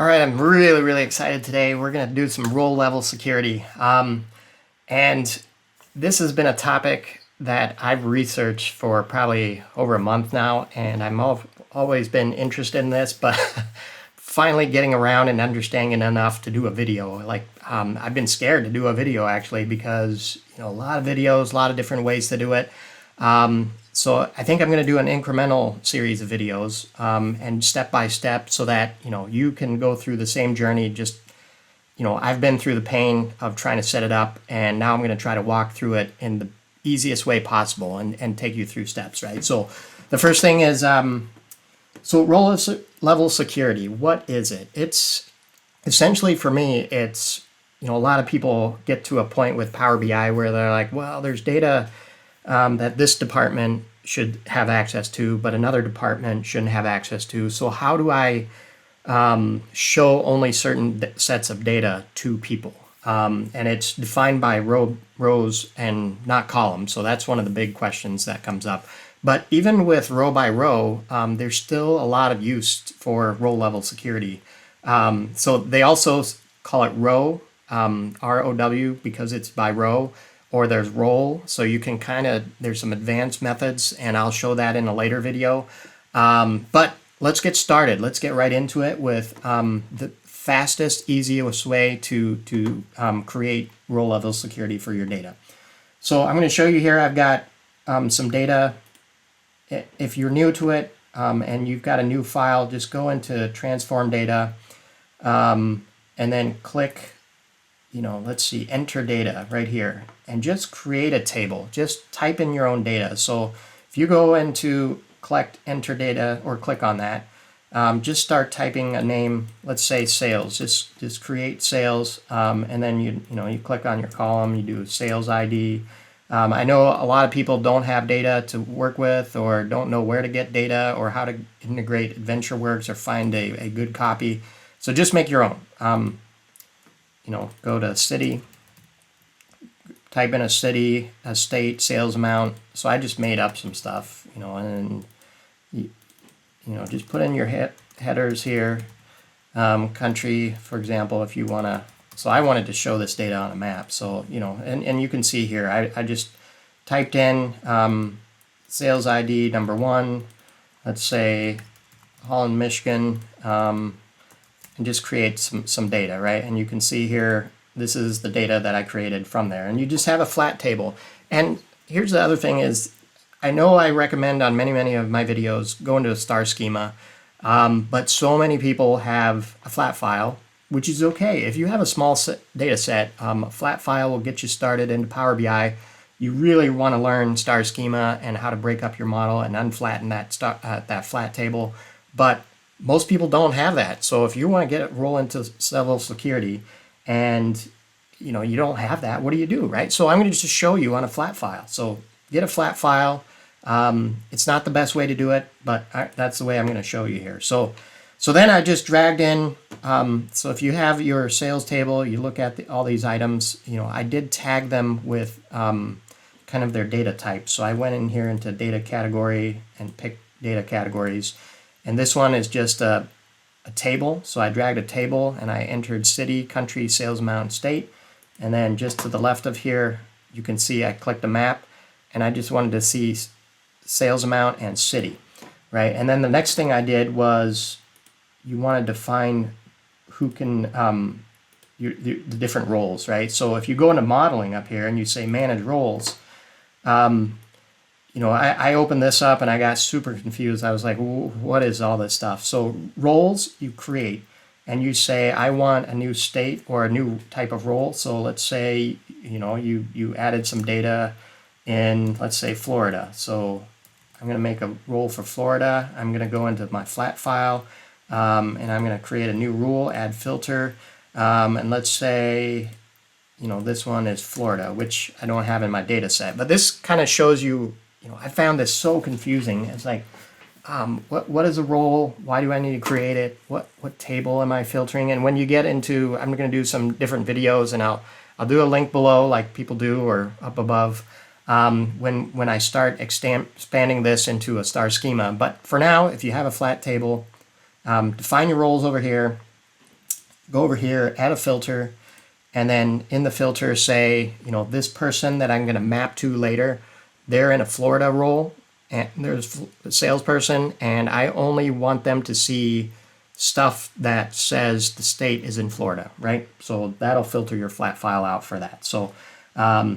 All right, I'm really excited today. We're going to do some role level security. And this has been a topic that I've researched for probably over a month now, and always been interested in this, but finally getting around and understanding enough to do a video. I've been scared to do a video actually because a lot of videos, a lot of different ways to do it. So I think I'm going to do an incremental series of videos and step by step so that you can go through the same journey. Just I've been through the pain of trying to set it up, and now I'm going to try to walk through it in the easiest way possible and take you through steps, right? So the first thing is so role level security. What is it? It's essentially, for me, it's a lot of people get to a point with Power BI where they're like, well, there's data that this department should have access to, but another department shouldn't have access to. So how do I show only certain sets of data to people? And it's defined by rows and not columns. So that's one of the big questions that comes up. But even with row by row, there's still a lot of use for row level security. So they also call it row, ROW, because it's by row. Or there's role, so you can there's some advanced methods, and I'll show that in a later video. But let's get started. Let's get right into it with the fastest, easiest way to create role level security for your data. So I'm going to show you here. I've got some data. If you're new to it and you've got a new file, just go into transform data and then click, let's see, enter data right here, and just create a table. Just type in your own data. So if you go into collect, enter data, or click on that, just start typing a name. Let's say sales. Just create sales, and then you click on your column. You do sales ID. I know a lot of people don't have data to work with, or don't know where to get data, or how to integrate AdventureWorks, or find a good copy. So just make your own. Go to city, type in a city, a state, sales amount. So I just made up some stuff, and just put in your headers here. Country, for example, if you want to. So I wanted to show this data on a map. So, and you can see here, I just typed in sales ID number 1, let's say Holland, Michigan, and just create some data, right? And you can see here, this is the data that I created from there. And you just have a flat table. And here's the other thing is, I know I recommend on many of my videos, go into a star schema, but so many people have a flat file, which is okay. If you have a small data set, a flat file will get you started into Power BI. You really want to learn star schema and how to break up your model and unflatten that flat table. But most people don't have that. So if you want to roll into level security and you don't have that, what do you do, right? So I'm going to just show you on a flat file. So get a flat file. It's not the best way to do it, but that's the way I'm going to show you here. So then I just dragged in, so if you have your sales table, you look at all these items, I did tag them with kind of their data type. So I went in here into data category and picked data categories. And this one is just a table. So I dragged a table and I entered city, country, sales amount, state. And then just to the left of here, you can see I clicked a map, and I just wanted to see sales amount and city, right? And then the next thing I did was you want to define who can, the different roles, right? So if you go into modeling up here and you say manage roles, I opened this up and I got super confused. I was like, what is all this stuff? So roles you create, and you say, I want a new state or a new type of role. So let's say, you added some data in, let's say, Florida. So I'm going to make a role for Florida. I'm going to go into my flat file, and I'm going to create a new rule, add filter. And let's say, this one is Florida, which I don't have in my data set. But this kind of shows you, I found this so confusing. It's like, what is a role? Why do I need to create it? What table am I filtering? And when you get into, I'm going to do some different videos, and I'll do a link below like people do, or up above, when I start expanding this into a star schema. But for now, if you have a flat table, define your roles over here, go over here, add a filter, and then in the filter say, this person that I'm going to map to later, they're in a Florida role, and there's a salesperson, and I only want them to see stuff that says the state is in Florida, right? So that'll filter your flat file out for that. So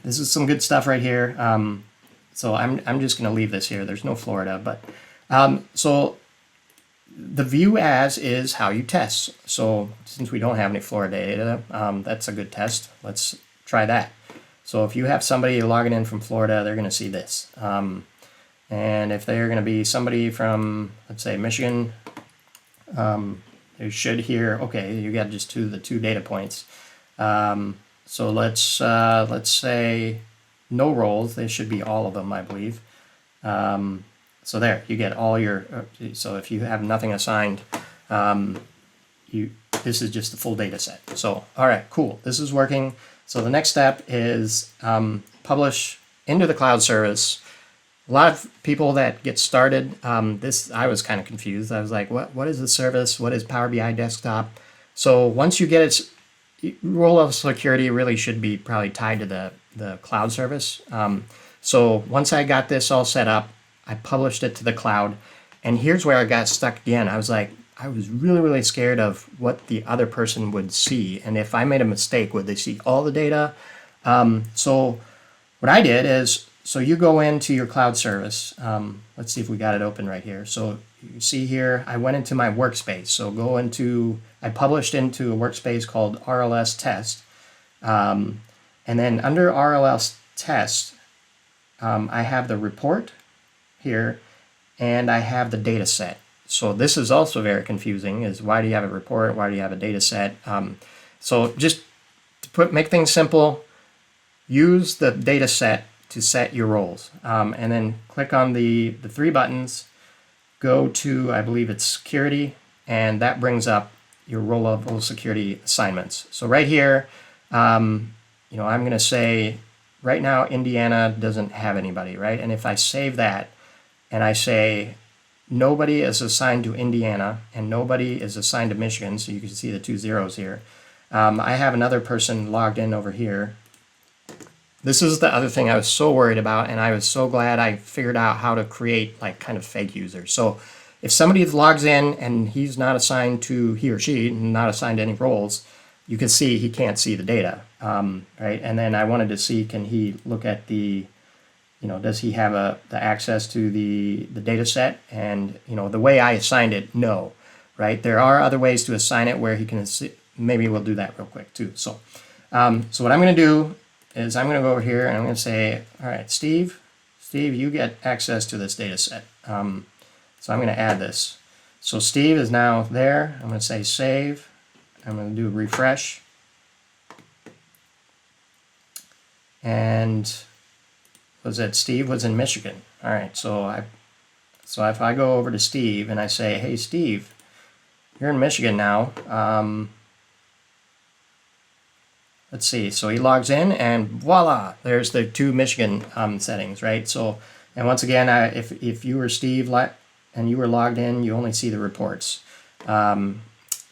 this is some good stuff right here. So I'm just going to leave this here. There's no Florida, but so the view as is how you test. So since we don't have any Florida data, that's a good test. Let's try that. So if you have somebody logging in from Florida, they're going to see this. And if they're going to be somebody from, let's say, Michigan, you should hear, okay, you got just the two data points. So let's say no roles. They should be all of them, I believe. So there, you get all your, so if you have nothing assigned, this is just the full data set. So, all right, cool, this is working. So the next step is publish into the cloud service. A lot of people that get started, I was kind of confused. I was like, what is the service? What is Power BI Desktop? So once you get its role of security really should be probably tied to the cloud service. So once I got this all set up, I published it to the cloud, and here's where I got stuck again. I was like, I was really, really scared of what the other person would see, and if I made a mistake, would they see all the data? So what I did is, so you go into your cloud service. Let's see if we got it open right here. So you see here, I went into my workspace. So I published into a workspace called RLS test. And then under RLS test, I have the report here, and I have the data set. So this is also very confusing, is why do you have a report? Why do you have a data set? So just to make things simple, use the data set to set your roles. And then click on the three buttons, go to, I believe it's security, and that brings up your role level security assignments. So right here, I'm going to say, right now, Indiana doesn't have anybody, right? And if I save that, and I say, nobody is assigned to Indiana, and nobody is assigned to Michigan, so you can see the 2 zeros here. I have another person logged in over here. This is the other thing I was so worried about, and I was so glad I figured out how to create like kind of fake users. So if somebody logs in and he's not assigned to, he or she, not assigned to any roles, you can see he can't see the data, right? And then I wanted to see, can he look at the, does he have the access to the data set? And, the way I assigned it, no, right? There are other ways to assign it where he can see, maybe we'll do that real quick too. So, so what I'm going to do is I'm going to go over here and I'm going to say, all right, Steve, you get access to this data set. So I'm going to add this. So Steve is now there. I'm going to say save. I'm going to do a refresh. And Steve was in Michigan. All right, so if I go over to Steve and I say, hey, Steve, you're in Michigan now. Let's see, so he logs in and voila, there's the two Michigan settings, right? So, and once again, if you were Steve and you were logged in, you only see the reports.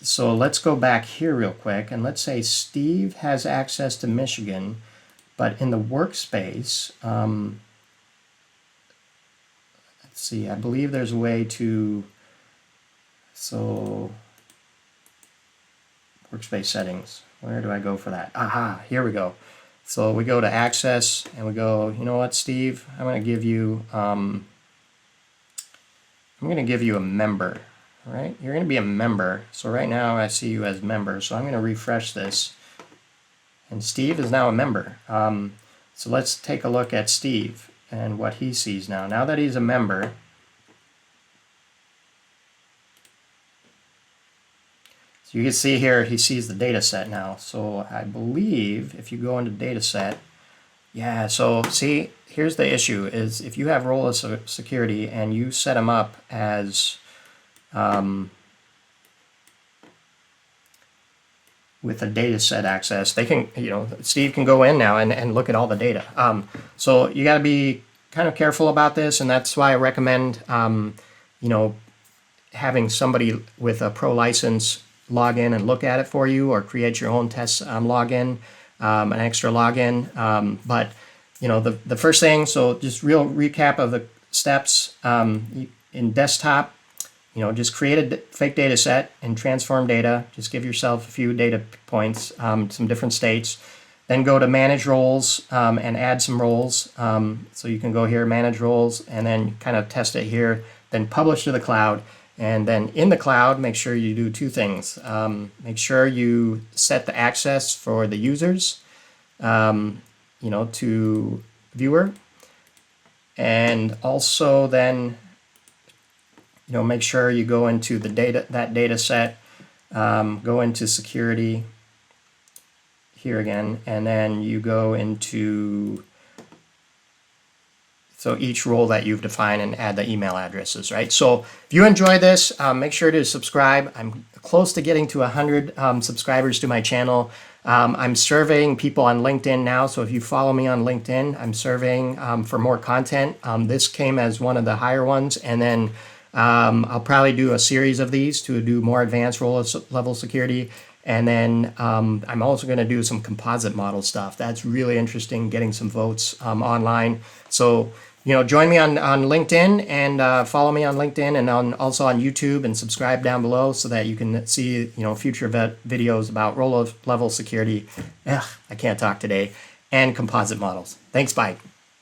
So let's go back here real quick, and let's say Steve has access to Michigan, but in the workspace, let's see, I believe there's a way to, so workspace settings. Where do I go for that? Aha, here we go. So we go to access and we go, you know what, Steve, I'm going to give you a member, right? You're going to be a member. So right now I see you as member. So I'm going to refresh this. And Steve is now a member. So let's take a look at Steve and what he sees now. Now that he's a member, so you can see here he sees the data set now. So I believe if you go into data set, yeah, so see, here's the issue is if you have role of security and you set them up as with a data set access, they can, Steve can go in now and look at all the data. So you got to be kind of careful about this, and that's why I recommend, having somebody with a pro license log in and look at it for you, or create your own test login, an extra login. But you know, the first thing, so just real recap of the steps. In desktop, you know, just create a fake data set and transform data. Just give yourself a few data points, some different states. Then go to manage roles and add some roles. So you can go here, manage roles, and then kind of test it here. Then publish to the cloud. And then in the cloud, make sure you do two things. Make sure you set the access for the users, you know, to viewer. And also then, you know, make sure you go into the data set, go into security here again, and then you go into, so each role that you've defined, and add the email addresses, right? So if you enjoy this, make sure to subscribe. I'm close to getting to 100 subscribers to my channel. I'm surveying people on LinkedIn now, so if you follow me on LinkedIn, I'm surveying for more content. This came as one of the higher ones, and then I'll probably do a series of these to do more advanced role level security. And then I'm also going to do some composite model stuff. That's really interesting, getting some votes online. So, you know, join me on LinkedIn, and follow me on LinkedIn, and also on YouTube, and subscribe down below so that you can see, you know, future videos about role level security. I can't talk today, and composite models. Thanks, bye.